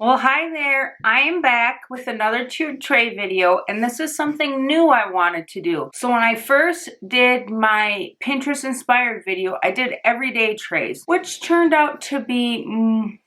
Well, hi there. I am back with another tiered tray video, and this is something new I wanted to do. So when I first did my Pinterest inspired video, I did everyday trays, which turned out to be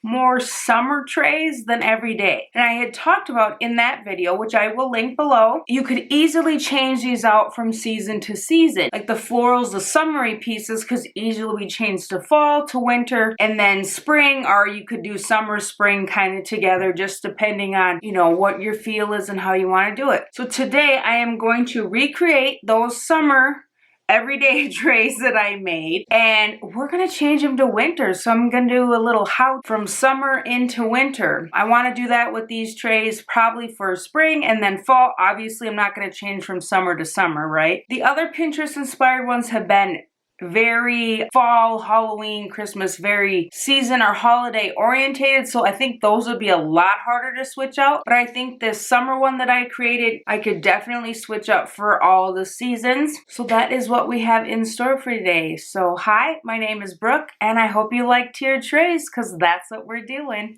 more summer trays than everyday. And I had talked about in that video, which I will link below, you could easily change these out from season to season. Like the florals, the summery pieces could easily be changed to fall, to winter, and then spring, or you could do summer, spring kind of together, just depending on, what your feel is and how you want to do it. So today I am going to recreate those summer everyday trays that I made, and we're going to change them to winter. So I'm going to do a little how from summer into winter. I want to do that with these trays probably for spring and then fall. Obviously, I'm not going to change from summer to summer, right? The other Pinterest inspired ones have been very fall, Halloween, Christmas, very season or holiday orientated. So I think those would be a lot harder to switch out. But I think this summer one that I created, I could definitely switch out for all the seasons. So that is what we have in store for today. So hi, my name is Brooke, and I hope you like tiered trays because that's what we're doing.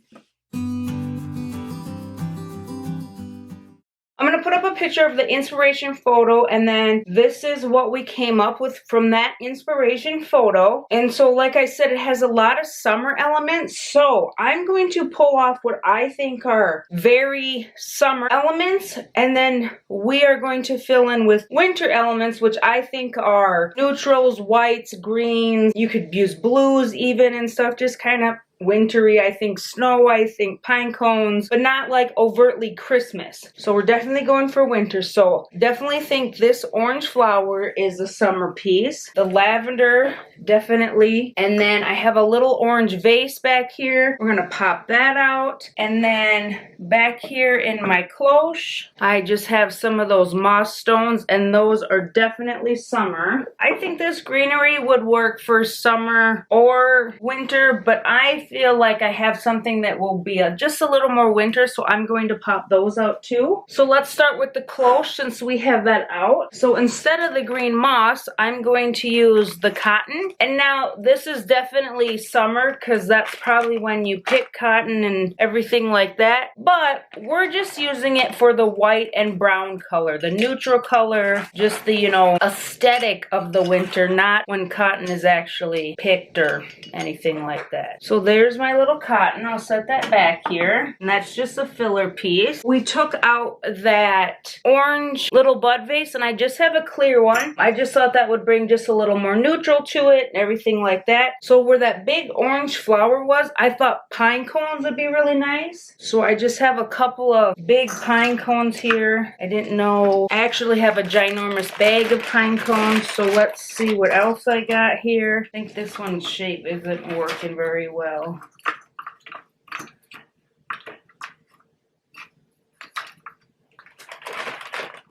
I'm going to put up a picture of the inspiration photo, and then this is what we came up with from that inspiration photo. And so like I said, it has a lot of summer elements. So I'm going to pull off what I think are very summer elements, and then we are going to fill in with winter elements, which I think are neutrals, whites, greens. You could use blues even and stuff, just kind of wintry. I think snow, I think pine cones, but not like overtly Christmas. So we're definitely going for winter. So definitely think this orange flower is a summer piece. The lavender, definitely. And then I have a little orange vase back here. We're gonna pop that out. And then back here in my cloche, I just have some of those moss stones, and those are definitely summer. I think this greenery would work for summer or winter, but I feel like I have something that will be just a little more winter, so I'm going to pop those out too. So let's start with the cloche since we have that out. So instead of the green moss, I'm going to use the cotton. And now this is definitely summer because that's probably when you pick cotton and everything like that. But we're just using it for the white and brown color, the neutral color, just the, aesthetic of the winter, not when cotton is actually picked or anything like that. So there's my little cotton. I'll set that back here. And that's just a filler piece. We took out that orange little bud vase, and I just have a clear one. I just thought that would bring just a little more neutral to it and everything like that. So where that big orange flower was, I thought pine cones would be really nice. So I just have a couple of big pine cones here. I didn't know. I actually have a ginormous bag of pine cones. So let's see what else I got here. I think this one's shape isn't working very well.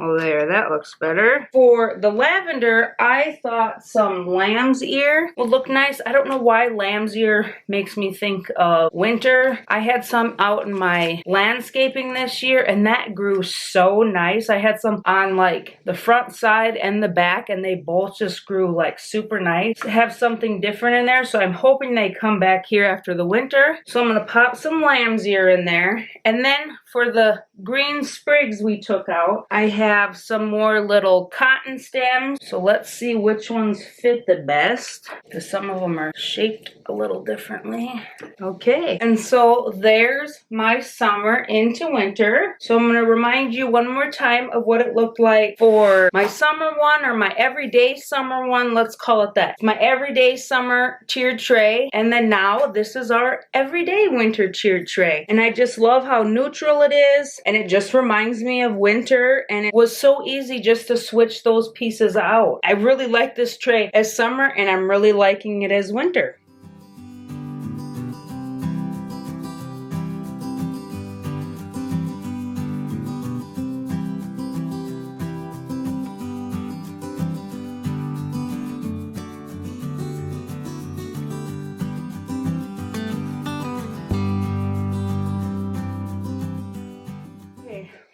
Oh, there, that looks better. For the lavender, I thought some lamb's ear would look nice. I don't know why lamb's ear makes me think of winter. I had some out in my landscaping this year, and that grew so nice. I had some on like the front side and the back, and they both just grew like super nice. I have something different in there, so I'm hoping they come back here after the winter. So I'm gonna pop some lamb's ear in there. And then for the green sprigs we took out, I have some more little cotton stems. So let's see which ones fit the best, because some of them are shaped a little differently. Okay, and so there's my summer into winter. So I'm going to remind you one more time of what it looked like for my summer one, or my everyday summer one. Let's call it that. My everyday summer tiered tray. And then now this is our everyday winter tiered tray. And I just love how neutral it is. And it just reminds me of winter, and it was so easy just to switch those pieces out. I really like this tray as summer, and I'm really liking it as winter.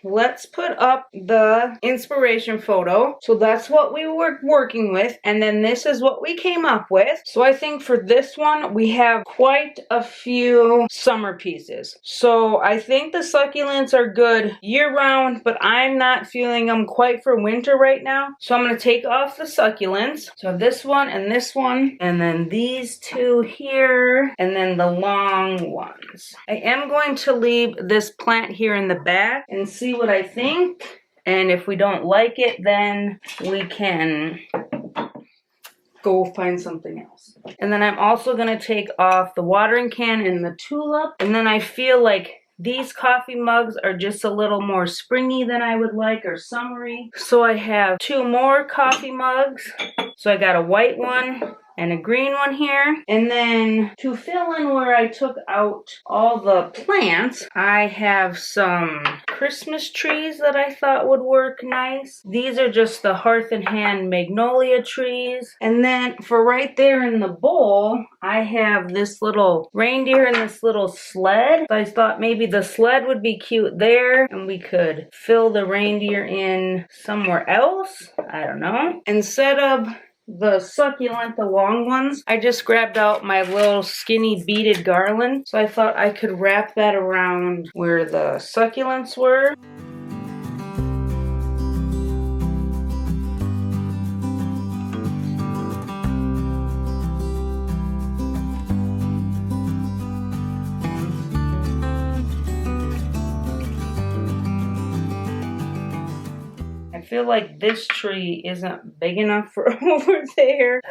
let's put up the inspiration photo. So that's what we were working with, and then this is what we came up with. So I think for this one, we have quite a few summer pieces. So I think the succulents are good year-round, but I'm not feeling them quite for winter right now. So I'm going to take off the succulents. So this one, and then these two here, and then the long ones. I am going to leave this plant here in the back and see what I think. And if we don't like it, then we can go find something else. And then I'm also going to take off the watering can and the tulip. And then I feel like these coffee mugs are just a little more springy than I would like, or summery. So I have two more coffee mugs. So I got a white one and a green one here. And then to fill in where I took out all the plants, I have some Christmas trees that I thought would work nice. These are just the Hearth and Hand magnolia trees. And then for right there in the bowl, I have this little reindeer and this little sled. So I thought maybe the sled would be cute there, and we could fill the reindeer in somewhere else. I don't know. Instead of the succulent, the long ones, I just grabbed out my little skinny beaded garland. So I thought I could wrap that around where the succulents were. I feel like this tree isn't big enough for over there.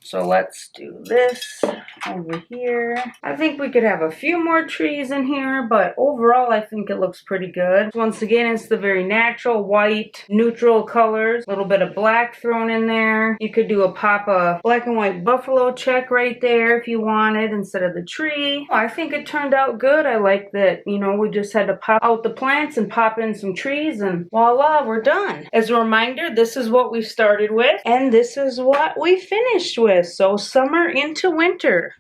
So let's do this over here. I think we could have a few more trees in here, but overall I think it looks pretty good. Once again, it's the very natural white, neutral colors. A little bit of black thrown in there. You could do a pop of black and white buffalo check right there if you wanted instead of the tree. I think it turned out good. I like that, you know, we just had to pop out the plants and pop in some trees, and voila, we're done. As a reminder, this is what we started with, and this is what we finished with. So summer into winter.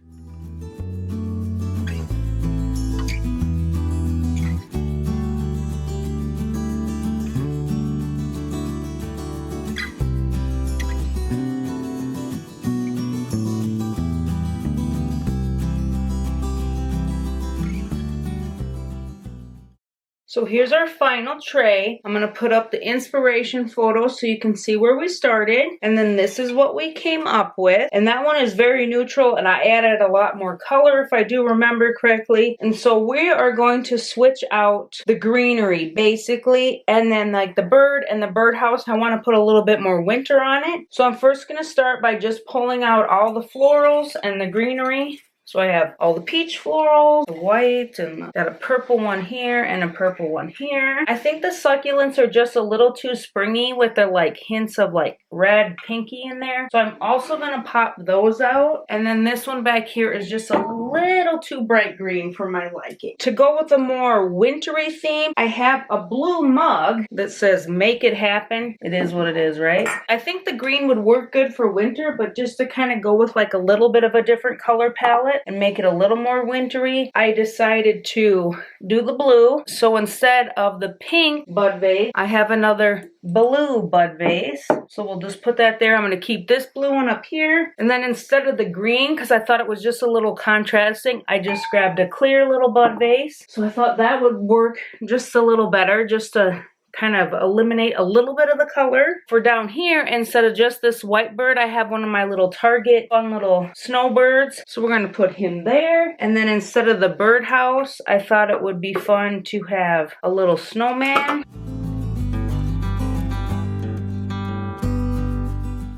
So here's our final tray. I'm going to put up the inspiration photo so you can see where we started. And then this is what we came up with. And that one is very neutral, and I added a lot more color if I do remember correctly. And so we are going to switch out the greenery basically. And then like the bird and the birdhouse, I want to put a little bit more winter on it. So I'm first going to start by just pulling out all the florals and the greenery. So I have all the peach florals, the white, and got a purple one here and a purple one here. I think the succulents are just a little too springy with the like hints of like red, pinky in there. So I'm also going to pop those out. And then this one back here is just a little too bright green for my liking. To go with a more wintry theme, I have a blue mug that says "Make It Happen." It is what it is, right? I think the green would work good for winter, but just to kind of go with like a little bit of a different color palette and make it a little more wintry, I decided to do the blue. So instead of the pink bud vase, I have another blue bud vase. So we'll just put that there. I'm going to keep this blue one up here. And then instead of the green, because I thought it was just a little contrasting, I just grabbed a clear little bud vase. So I thought that would work just a little better, just to kind of eliminate a little bit of the color. For down here, instead of just this white bird, I have one of my little Target fun little snowbirds. So we're going to put him there. And then instead of the birdhouse, I thought it would be fun to have a little snowman.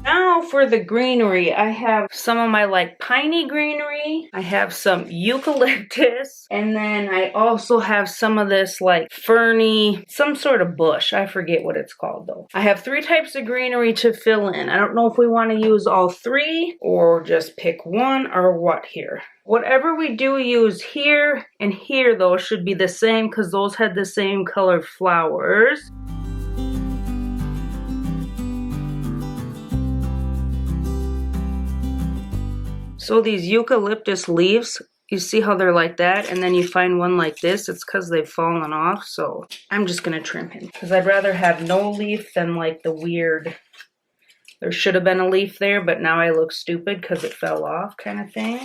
Now for the greenery, I have some of my like piney greenery. I have some eucalyptus. And then I also have some of this like ferny, some sort of bush. I forget what it's called though. I have 3 types of greenery to fill in. I don't know if we want to use all 3 or just pick one or what here. Whatever we do use here and here though should be the same because those had the same colored flowers. So these eucalyptus leaves You see how they're like that, and then you find one like this, it's because they've fallen off, so I'm just gonna trim him. Because I'd rather have no leaf than like the weird, there should have been a leaf there, but now I look stupid because it fell off kind of thing.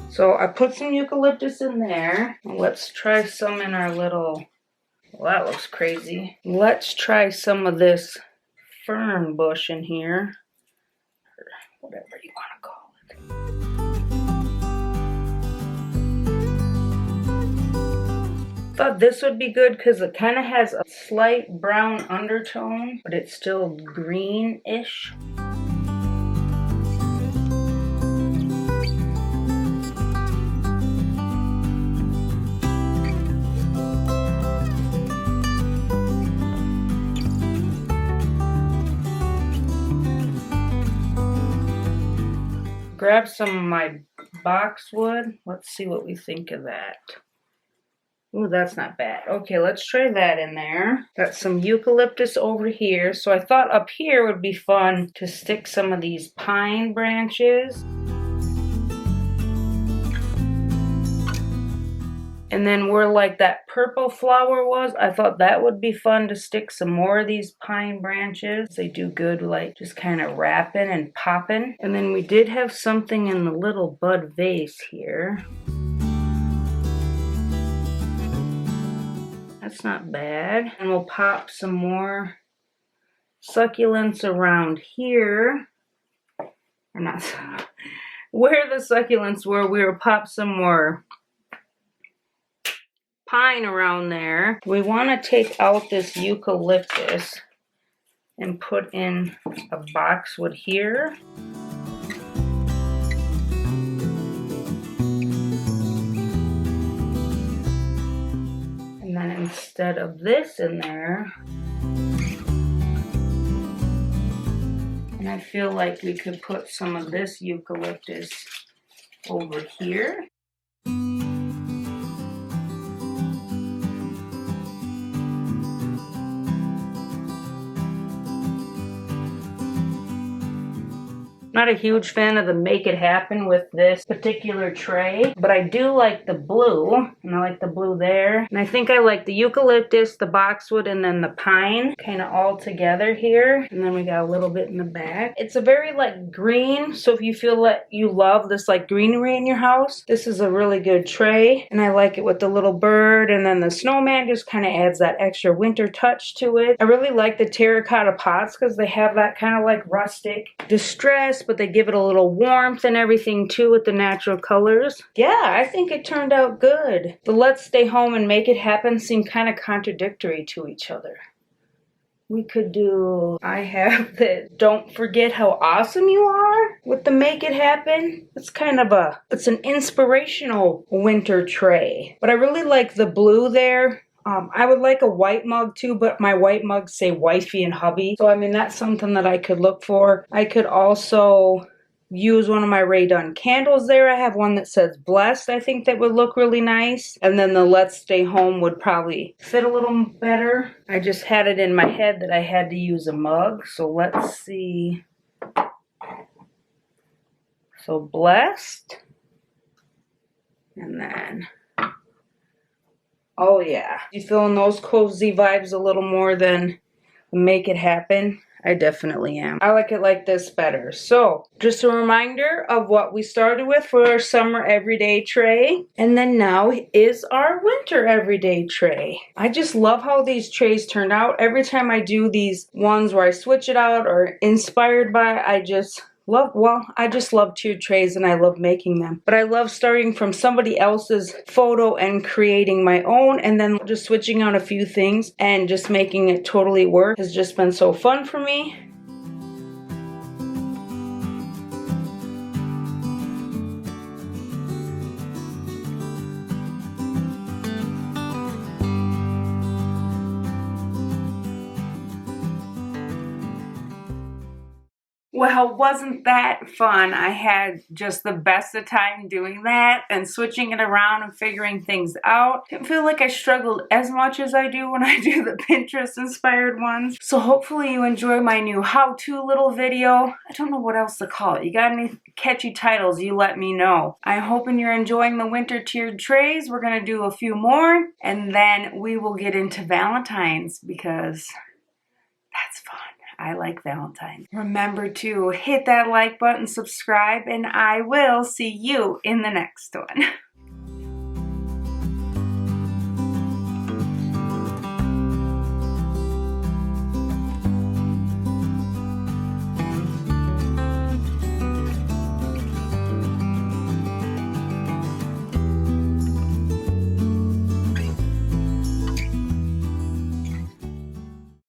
So I put some eucalyptus in there. Let's try some in our little, well, that looks crazy. Let's try some of this fern bush in here, or whatever you want to call it. Thought this would be good because it kind of has a slight brown undertone, but it's still greenish. Grab some of my boxwood. Let's see what we think of that. Ooh, that's not bad. Okay, let's try that in there. Got some eucalyptus over here. So I thought up here would be fun to stick some of these pine branches. And then where like that purple flower was, I thought that would be fun to stick some more of these pine branches. They do good like just kind of wrapping and popping. And then we did have something in the little bud vase here. That's not bad. And we'll pop some more succulents around here. Or not, where the succulents were, we will pop some more pine around there. We want to take out this eucalyptus and put in a boxwood here. And then instead of this in there, and I feel like we could put some of this eucalyptus over here. Not a huge fan of the Make It Happen with this particular tray, but I do like the blue, and I like the blue there. And I think I like the eucalyptus, the boxwood, and then the pine kind of all together here. And then we got a little bit in the back. It's a very like green, so if you feel like you love this like greenery in your house, this is a really good tray. And I like it with the little bird, and then the snowman just kind of adds that extra winter touch to it. I really like the terracotta pots because they have that kind of like rustic distress, but they give it a little warmth and everything too with the natural colors. Yeah, I think it turned out good. The Let's Stay Home and Make It Happen seem kind of contradictory to each other. We could do, I have the Don't Forget How Awesome You Are with the Make It Happen. It's kind of it's an inspirational winter tray. But I really like the blue there. I would like a white mug too, but my white mugs say wifey and hubby. So I mean, that's something that I could look for. I could also use one of my Rae Dunn candles there. I have one that says blessed. I think that would look really nice. And then the Let's Stay Home would probably fit a little better. I just had it in my head that I had to use a mug. So let's see. So blessed. And then, oh yeah. You feeling those cozy vibes a little more than Make It Happen? I definitely am. I like it like this better. So, just a reminder of what we started with for our summer everyday tray. And then now is our winter everyday tray. I just love how these trays turned out. Every time I do these ones where I switch it out or inspired by, I just love two trays and I love making them. But I love starting from somebody else's photo and creating my own, and then just switching out a few things and just making it totally work has just been so fun for me. Well, wasn't that fun? I had just the best of time doing that and switching it around and figuring things out. Didn't feel like I struggled as much as I do when I do the Pinterest inspired ones. So hopefully you enjoy my new how-to little video. I don't know what else to call it. You got any catchy titles, you let me know. I'm hoping you're enjoying the winter tiered trays. We're gonna do a few more and then we will get into Valentine's because that's fun. I like Valentine's. Remember to hit that like button, subscribe, and I will see you in the next one.